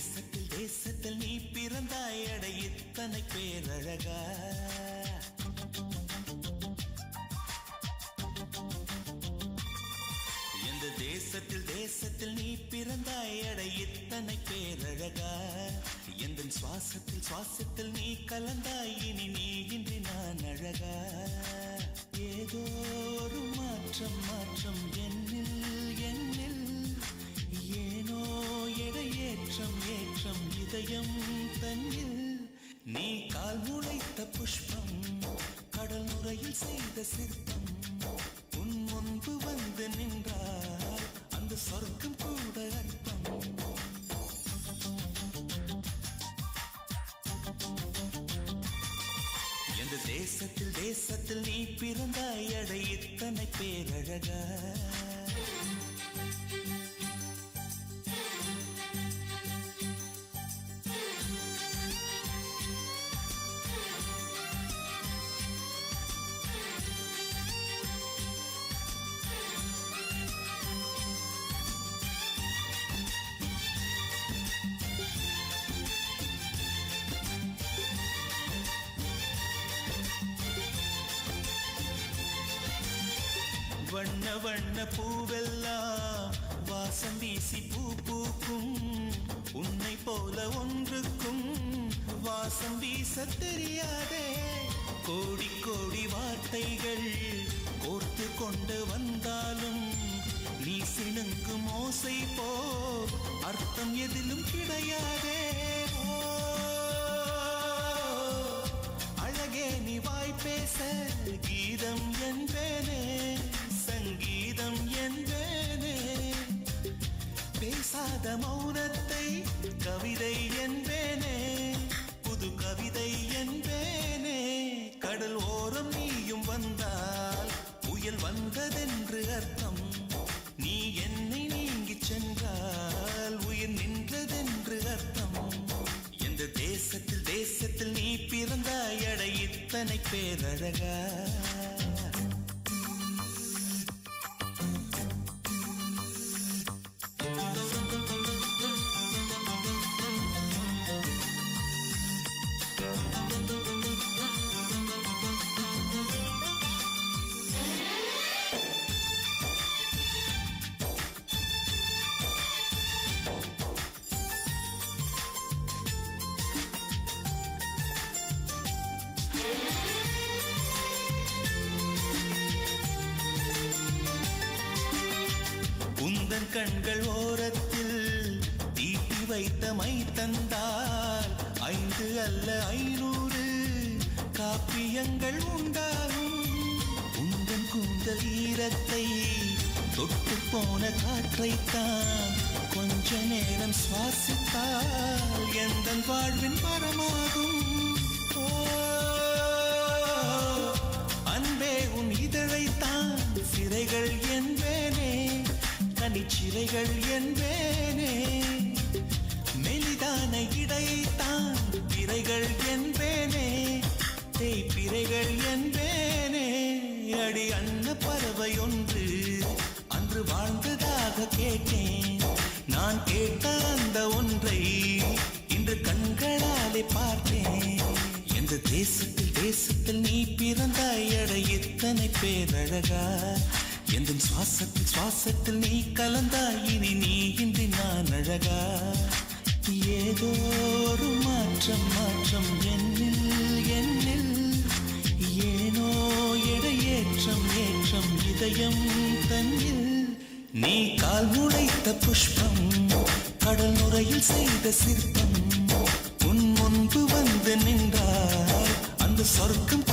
தேசத்தில் தேசத்தில் நீ பிறந்தாய் அட இத்தனை பேரழகா எந்த தேசத்தில் தேசத்தில் நீ பிறந்தாய் அட இத்தனை பேரழகா எந்த சுவாசத்தில் சுவாசத்தில் நீ கலந்தாய் இனி நீ இன்றி நான் அழகா ஏதோ ஒரு மாற்றம் மாற்றம் என்னில் என்னில் ஏனோ ஏற்றம் ஏற்றம் இதயம் தன்னில் நீ கால் முளைத்த புஷ்பம் கடல் நுரையில் செய்த சிற்பம் உன் முன்பு வந்து நின்றால் அந்த சொர்க்கம் கூட அர்த்தம் எந்த தேசத்தில் தேசத்தில் நீ பிறந்தாய் அட இத்தனை பேரழகா வண்ண வண்ண பூவெல்லாம் வாசம் வீசி பூ பூக்கும் உன்னை போல ஒன்றுக்கும் வாசம் வீச தெரியாதே கோடி கோடி வார்த்தைகள் கோர்த்து கொண்டு வந்தாலும் நீ சிணுங்கும் ஓசை போ அர்த்தம் எதிலும் கிடையாதே அழகே நீ வாய் பேச கீதம் என்பேனே சங்கீதம் என்பேனே பேசாத மௌனத்தை கவிதை என்பேனே புது கவிதை என்பேனே கடல் ஓரம் நீயும் வந்தால் புயல் வந்ததென்று அர்த்தம் நீ என்னை நீங்கி சென்றால் உயிர் நின்றதென்று அர்த்தம் எந்த தேசத்தில் தேசத்தில் நீ பிறந்தாய் அட இத்தனை பேரழகா உந்தன் கண்கள் ஓரத்தில் தீட்டி வைத்த மை தந்தால் 5 அல்ல 500 காப்பியங்கள் உண்டாகும் உந்தன் கூந்தல் ஈரத்தை தொட்டு போன காற்றைத்தான் கொஞ்ச நேரம் சுவாசித்தால் எந்தன் வாழ்வின் மரமாகும் அன்பே உன் இதழைத்தான் சிறைகள் என்பேனே கனிச்சிறைகள் என்பேனே மெலிதான இடையைத்தான் பிறைகள் என்பேனே தேய்பிறைகள் என்பேனே அடி அன்ன பறவை ஒன்று அன்று வாழ்ந்ததாக கேட்டேன் நான் கேட்ட அந்த ஒன்றை இன்று கண்களாலே பார்த்தேன் எந்த தேசத்தில் தேசத்தில் நீ பிறந்தாய் அட இத்தனை பேரழகா எந்த சுவாசத்தில் சுவாசத்தில் நீ கலந்தாய் இனி நீ இன்றி நான் அழகா ஏதோ ஒரு மாற்றம் மாற்றம் என்னில் என்னில் ஏனோ ஏற்றம் ஏற்றம் இதயம் தன்னில் நீ கால் முளைத்த புஷ்பம் கடல் நுரையில் செய்த சிற்பம் உன் முன்பு வந்து நின்றால் அந்த சொர்க்கம்